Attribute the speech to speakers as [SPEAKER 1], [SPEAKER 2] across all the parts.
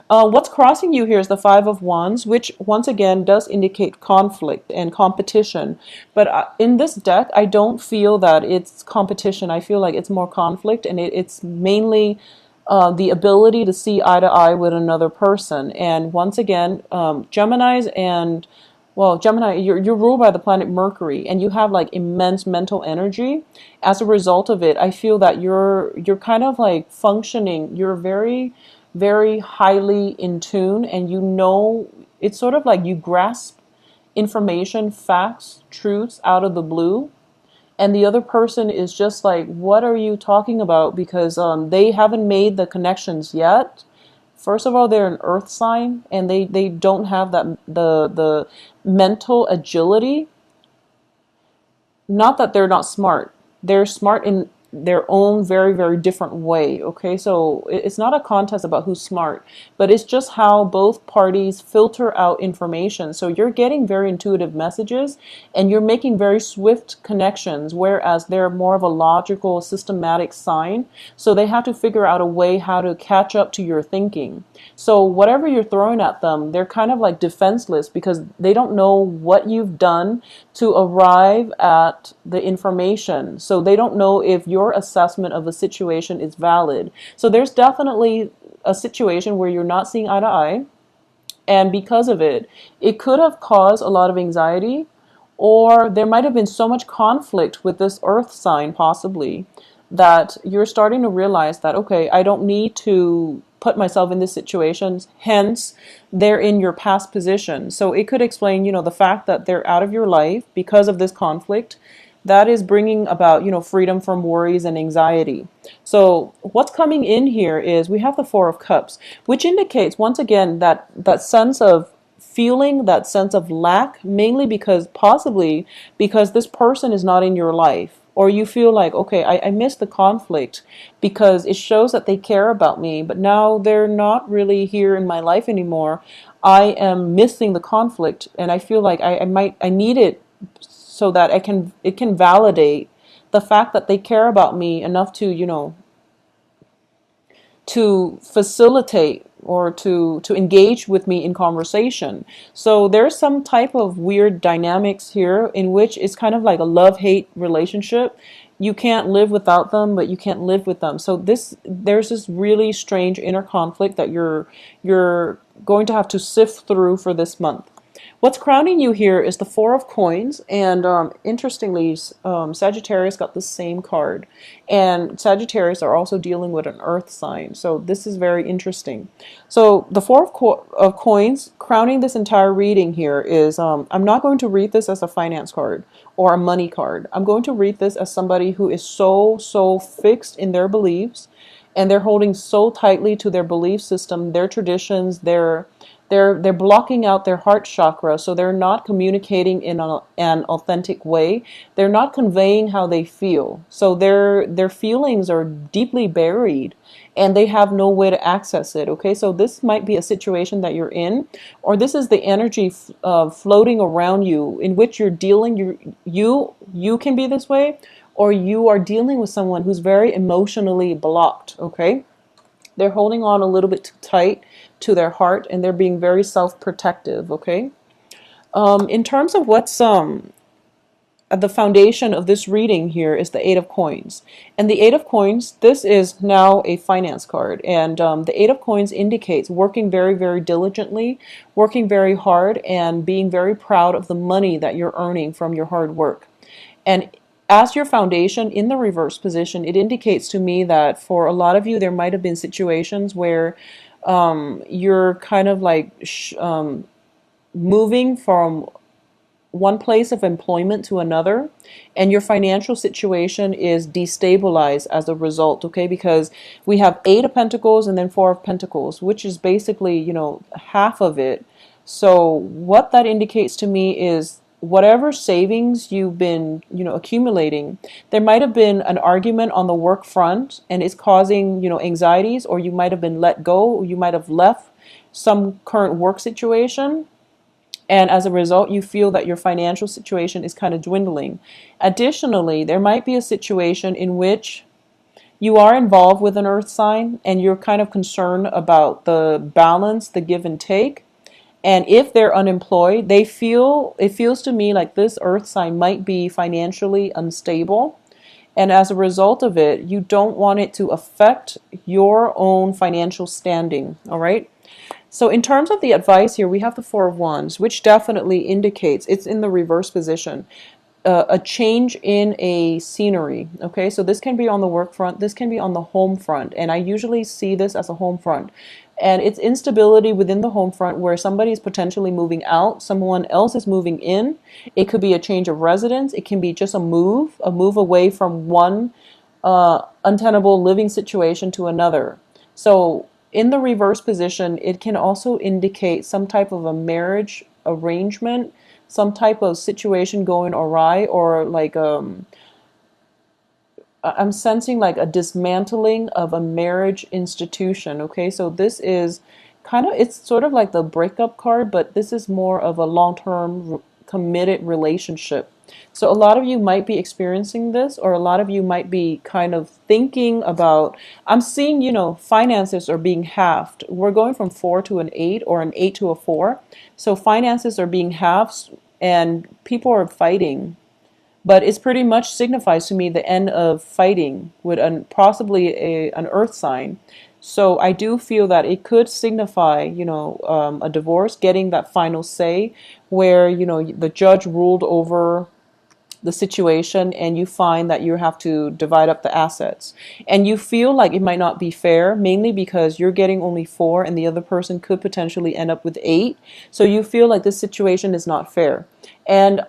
[SPEAKER 1] What's crossing you here is the Five of Wands, which once again does indicate conflict and competition. But in this deck, I don't feel that it's competition. I feel like it's more conflict, and it's mainly the ability to see eye to eye with another person. And once again, Geminis and well, Gemini, you're ruled by the planet Mercury, and you have like immense mental energy. As a result of it, I feel that you're kind of like functioning. You're very highly in tune, and you know it's sort of like you grasp information, facts, truths out of the blue, and the other person is just like, what are you talking about? Because they haven't made the connections yet. First of all, they're an earth sign, and they don't have that the mental agility. Not that they're not smart. They're smart in their own very different way. Okay, so it's not a contest about who's smart, but it's just how both parties filter out information. So you're getting very intuitive messages, and you're making very swift connections, whereas they're more of a logical, systematic sign. So they have to figure out a way how to catch up to your thinking. So whatever you're throwing at them, they're kind of like defenseless because they don't know what you've done to arrive at the information. So they don't know if your assessment of a situation is valid. So there's definitely a situation where you're not seeing eye to eye. And because of it, it could have caused a lot of anxiety, or there might have been so much conflict with this earth sign, possibly, that you're starting to realize that, okay, I don't need to put myself in this situation. Hence, they're in your past position. So it could explain, the fact that they're out of your life because of this conflict. That is bringing about, freedom from worries and anxiety. So what's coming in here is we have the Four of Cups, which indicates once again that sense of feeling, that sense of lack, mainly because possibly because this person is not in your life, or you feel like, okay, I miss the conflict because it shows that they care about me, but now they're not really here in my life anymore. I am missing the conflict, and I feel like I need it so that it can validate the fact that they care about me enough to, to facilitate or to engage with me in conversation. So there's some type of weird dynamics here in which it's kind of like a love-hate relationship. You can't live without them, but you can't live with them. So there's this really strange inner conflict that you're going to have to sift through for this month. What's crowning you here is the Four of Coins, and interestingly, Sagittarius got the same card, and Sagittarius are also dealing with an Earth sign, so this is very interesting. So the Four of Coins, crowning this entire reading here is, I'm not going to read this as a finance card or a money card. I'm going to read this as somebody who is so fixed in their beliefs, and they're holding so tightly to their belief system, their traditions, they're blocking out their heart chakra, so they're not communicating in an authentic way. They're not conveying how they feel. So their feelings are deeply buried, and they have no way to access it. Okay, so this might be a situation that you're in, or this is the energy floating around you in which you're dealing. You can be this way, or you are dealing with someone who's very emotionally blocked. Okay, they're holding on a little bit too tight to their heart, and they're being very self-protective. Okay, in terms of what's at the foundation of this reading here is the Eight of Coins, and the Eight of Coins, this is now a finance card, and the Eight of Coins indicates working very diligently, working very hard, and being very proud of the money that you're earning from your hard work. And as your foundation in the reverse position, it indicates to me that for a lot of you, there might have been situations where you're kind of like moving from one place of employment to another, and your financial situation is destabilized as a result. Okay, because we have Eight of Pentacles and then Four of Pentacles, which is basically, half of it. So what that indicates to me is whatever savings you've been, accumulating, there might have been an argument on the work front, and it's causing, anxieties, or you might have been let go, or you might have left some current work situation, and as a result, you feel that your financial situation is kind of dwindling. Additionally, there might be a situation in which You are involved with an earth sign and you're kind of concerned about the balance, the give and take. And if they're unemployed, it feels to me like this earth sign might be financially unstable. And as a result of it, you don't want it to affect your own financial standing. All right. So in terms of the advice here, we have the Four of Wands, which definitely indicates it's in the reverse position. A change in a scenery. Okay, so this can be on the work front, this can be on the home front, and I usually see this as a home front. And it's instability within the home front where somebody is potentially moving out, someone else is moving in. It could be a change of residence, it can be just a move away from one untenable living situation to another. So in the reverse position, it can also indicate some type of a marriage arrangement, some type of situation going awry, or like I'm sensing like a dismantling of a marriage institution. Okay, so this is it's sort of like the breakup card, but this is more of a long-term committed relationship. So a lot of you might be experiencing this, or a lot of you might be kind of thinking about, I'm seeing, finances are being halved. We're going from 4 to an 8 or an 8 to a 4. So finances are being halved and people are fighting. But it's pretty much signifies to me the end of fighting with possibly an earth sign. So I do feel that it could signify, a divorce, getting that final say where, the judge ruled over the situation and you find that you have to divide up the assets. And you feel like it might not be fair, mainly because you're getting only 4 and the other person could potentially end up with 8. So you feel like this situation is not fair. And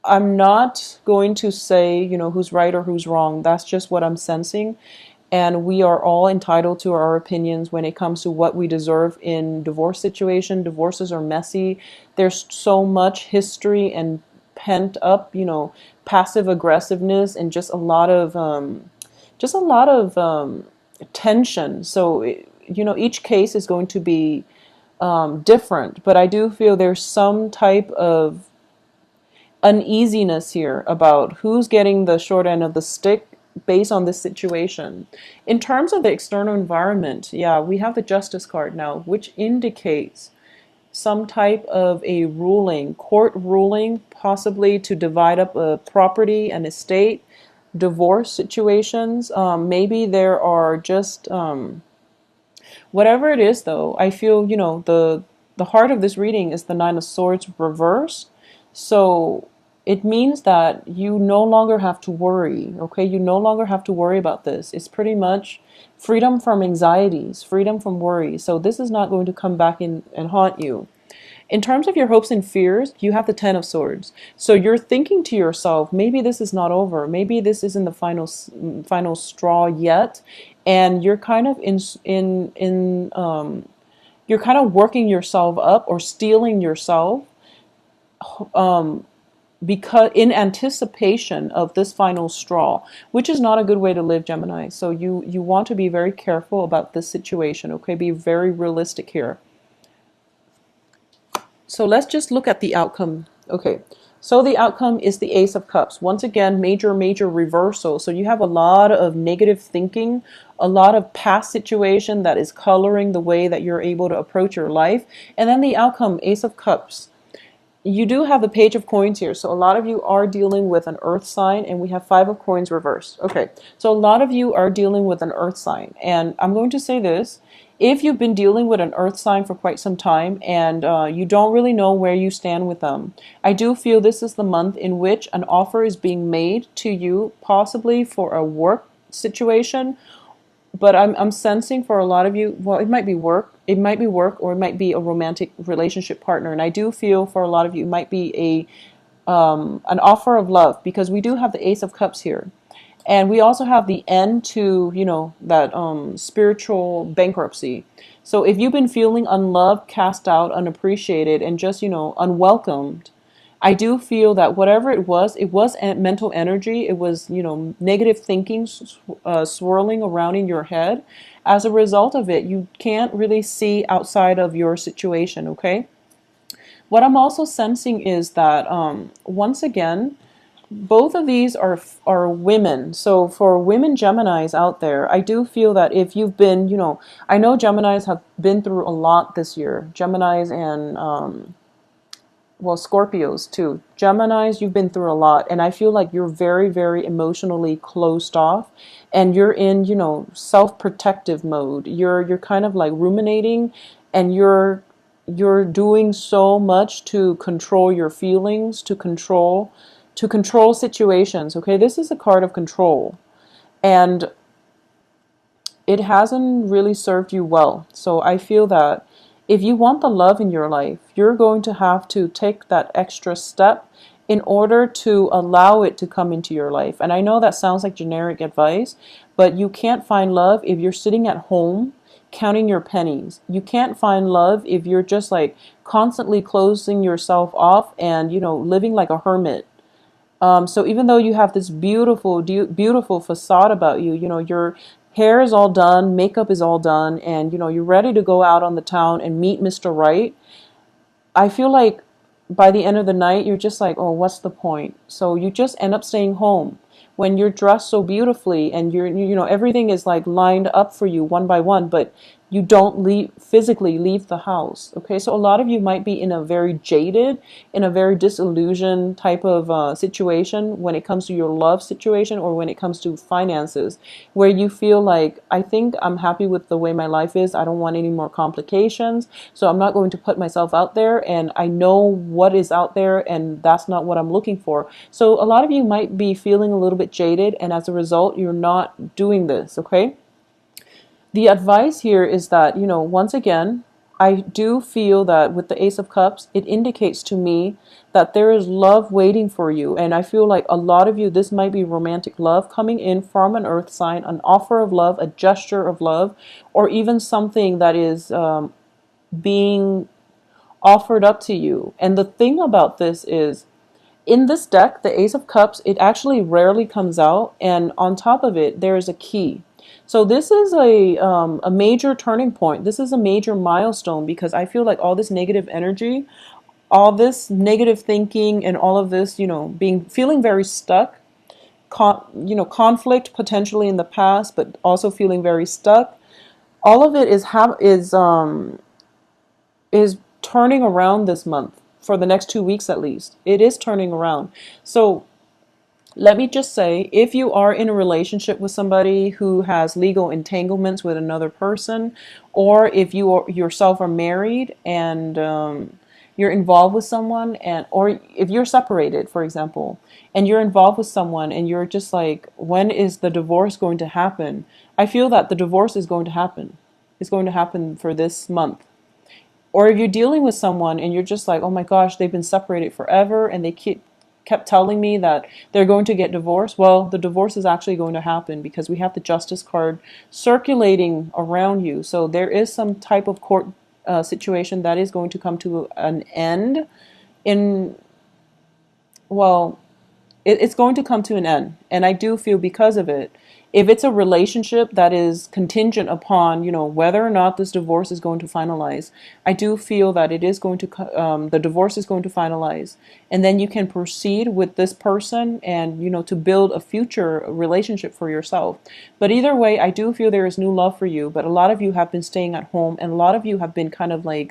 [SPEAKER 1] I'm not going to say, who's right or who's wrong. That's just what I'm sensing. And we are all entitled to our opinions when it comes to what we deserve in divorce situation. Divorces are messy. There's so much history and pent up, passive aggressiveness and just a lot of tension. So, each case is going to be different. But I do feel there's some type of uneasiness here about who's getting the short end of the stick based on this situation. In terms of the external environment, yeah, we have the Justice card now, which indicates some type of a ruling, court ruling, possibly to divide up a property, an estate, divorce situations. Maybe there are just whatever it is, though. I feel the heart of this reading is the Nine of Swords reversed. So it means that you no longer have to worry, okay? You no longer have to worry about this. It's pretty much freedom from anxieties, freedom from worry. So this is not going to come back in and haunt you. In terms of your hopes and fears, you have the Ten of Swords. So you're thinking to yourself, maybe this is not over. Maybe this isn't the final straw yet. And you're kind of you're kind of working yourself up or stealing yourself because in anticipation of this final straw, which is not a good way to live, Gemini. So you want to be very careful about this situation, okay? Be very realistic here. So let's just look at the outcome. Okay, so the outcome is the Ace of Cups. Once again, major reversal. So you have a lot of negative thinking, a lot of past situation that is coloring the way that you're able to approach your life. And then the outcome, Ace of Cups. You do have the Page of Coins here. So a lot of you are dealing with an earth sign, and we have Five of Coins reversed. Okay, so a lot of you are dealing with an earth sign. And I'm going to say this. If you've been dealing with an earth sign for quite some time and you don't really know where you stand with them, I do feel this is the month in which an offer is being made to you, possibly for a work situation. But I'm sensing for a lot of you, well, it might be work, or it might be a romantic relationship partner. And I do feel for a lot of you, it might be an offer of love, because we do have the Ace of Cups here. And we also have the end to, that spiritual bankruptcy. So if you've been feeling unloved, cast out, unappreciated, and just, unwelcomed, I do feel that whatever it was mental energy. It was, negative thinking swirling around in your head. As a result of it, you can't really see outside of your situation, okay? What I'm also sensing is that, once again, both of these are women. So for women Geminis out there, I do feel that if you've been, I know Geminis have been through a lot this year. Geminis and well, Scorpios too. Geminis, you've been through a lot, and I feel like you're very, very emotionally closed off, and you're in, self-protective mode. You're kind of like ruminating, and you're doing so much to control your feelings, to control situations. Okay, this is a card of control, and it hasn't really served you well. So I feel that if you want the love in your life, you're going to have to take that extra step in order to allow it to come into your life. And I know that sounds like generic advice, but you can't find love if you're sitting at home counting your pennies. You can't find love if you're just like constantly closing yourself off and, living like a hermit. So even though you have this beautiful, beautiful facade about you, your hair is all done, makeup is all done, and you're ready to go out on the town and meet Mr. Right. I feel like by the end of the night, you're just like, oh, what's the point? So you just end up staying home when you're dressed so beautifully and everything is like lined up for you one by one, but you don't physically leave the house. Okay, so a lot of you might be in a very jaded, in a very disillusioned type of situation when it comes to your love situation or when it comes to finances, where you feel like, I think I'm happy with the way my life is. I don't want any more complications, so I'm not going to put myself out there, and I know what is out there, and that's not what I'm looking for. So a lot of you might be feeling a little bit jaded, and as a result, you're not doing this. Okay, the advice here is that, once again, I do feel that with the Ace of Cups, it indicates to me that there is love waiting for you. And I feel like a lot of you, this might be romantic love coming in from an earth sign, an offer of love, a gesture of love, or even something that is being offered up to you. And the thing about this is, in this deck, the Ace of Cups, it actually rarely comes out, and on top of it, there is a key. So this is a major turning point. This is a major milestone because I feel like all this negative energy, all this negative thinking, and all of this, feeling very stuck, conflict potentially in the past, but also feeling very stuck. All of it is turning around this month for the next 2 weeks at least. It is turning around. So let me just say, if you are in a relationship with somebody who has legal entanglements with another person, or if yourself are married and you're involved with someone, or if you're separated, for example, and you're involved with someone and you're just like, when is the divorce going to happen? I feel that the divorce is going to happen. It's going to happen for this month. Or if you're dealing with someone and you're just like, oh my gosh, they've been separated forever and they kept telling me that they're going to get divorced. Well, the divorce is actually going to happen because we have the Justice card circulating around you. So there is some type of court situation that is going to come to an end well, it's going to come to an end. And I do feel because of it, if it's a relationship that is contingent upon, whether or not this divorce is going to finalize, I do feel that it is going to, the divorce is going to finalize. And then you can proceed with this person and, to build a future relationship for yourself. But either way, I do feel there is new love for you. But a lot of you have been staying at home, and a lot of you have been kind of like,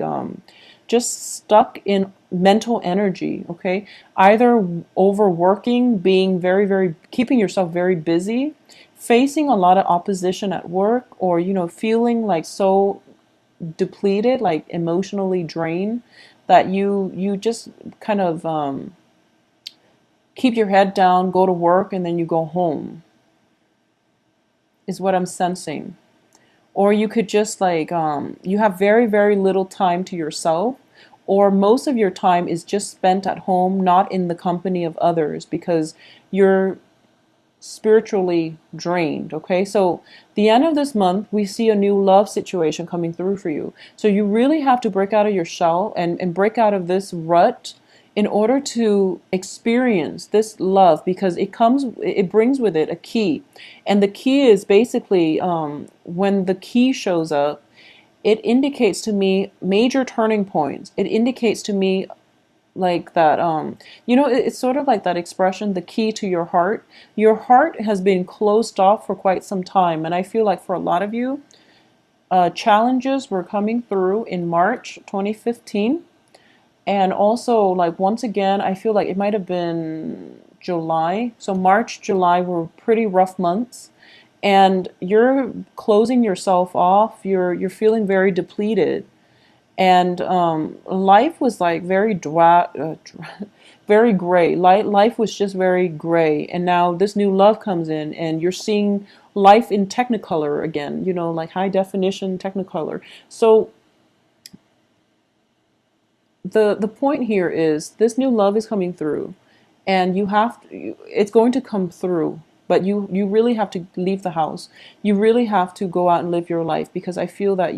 [SPEAKER 1] just stuck in mental energy, okay? Either overworking, being very, very, keeping yourself very busy, facing a lot of opposition at work, or, feeling like so depleted, like emotionally drained, that you just kind of keep your head down, go to work, and then you go home, is what I'm sensing. Or you could just like, you have very, very little time to yourself, or most of your time is just spent at home, not in the company of others, because you're spiritually drained. Okay, so the end of this month, we see a new love situation coming through for you. So you really have to break out of your shell and break out of this rut in order to experience this love, because it brings with it a key. And the key is basically, when the key shows up, it indicates to me major turning points. It indicates to me like that it's sort of like that expression, the key to your heart. Your heart has been closed off for quite some time, and I feel like for a lot of you, challenges were coming through in March 2015. And also, like, once again, I feel like it might have been July. So March, July were pretty rough months, and you're closing yourself off. You're feeling very depleted, and life was like very very gray. Life was just very gray. And now this new love comes in, and you're seeing life in Technicolor again. Like high definition Technicolor. So the point here is this new love is coming through, and it's going to come through, but you really have to leave the house. You really have to go out and live your life, because I feel that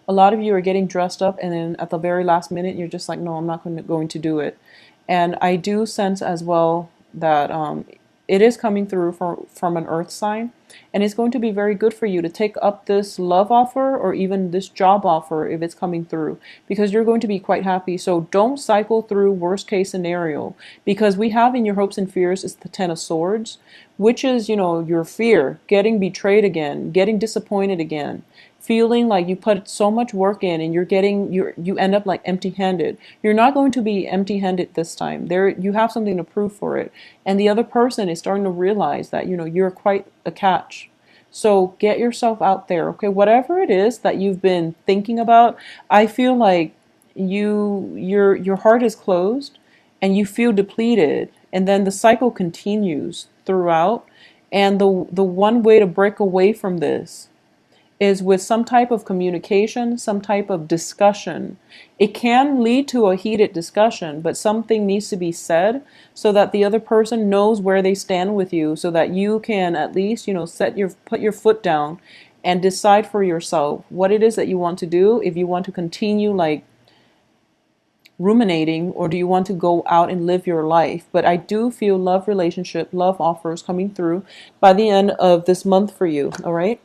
[SPEAKER 1] a lot of you are getting dressed up, and then at the very last minute you're just like, no, I'm not going to do it. And I do sense as well that it is coming through from an earth sign, and it's going to be very good for you to take up this love offer or even this job offer if it's coming through, because you're going to be quite happy. So don't cycle through worst case scenario, because we have in your hopes and fears is the Ten of Swords, which is, your fear, getting betrayed again, getting disappointed again, feeling like you put so much work in and you end up like empty-handed. You're not going to be empty-handed this time. You have something to prove for it. And the other person is starting to realize that, you're quite a catch. So get yourself out there, okay? Whatever it is that you've been thinking about, I feel like your heart is closed and you feel depleted, and then the cycle continues throughout. And the one way to break away from this is with some type of communication, some type of discussion. It can lead to a heated discussion, but something needs to be said so that the other person knows where they stand with you, so that you can at least, put your foot down and decide for yourself what it is that you want to do. If you want to continue like ruminating, or do you want to go out and live your life? But I do feel love offers coming through by the end of this month for you. All right.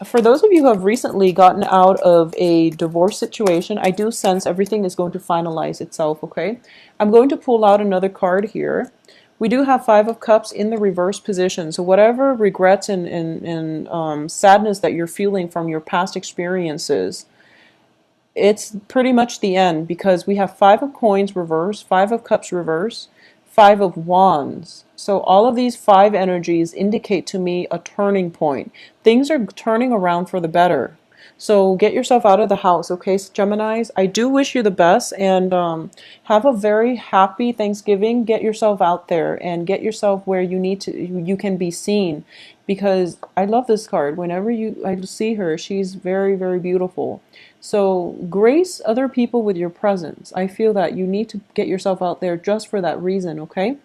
[SPEAKER 1] For those of you who have recently gotten out of a divorce situation, I do sense everything is going to finalize itself, okay? I'm going to pull out another card here. We do have Five of Cups in the reverse position. So whatever regrets and sadness that you're feeling from your past experiences, it's pretty much the end, because we have Five of Coins reverse, Five of Cups reverse, Five of Wands. So all of these five energies indicate to me a turning point. Things are turning around for the better. So get yourself out of the house, okay, Geminis? I do wish you the best, and have a very happy Thanksgiving. Get yourself out there and get yourself where you can be seen, because I love this card. Whenever I see her, she's very, very beautiful. So grace other people with your presence. I feel that you need to get yourself out there just for that reason, okay?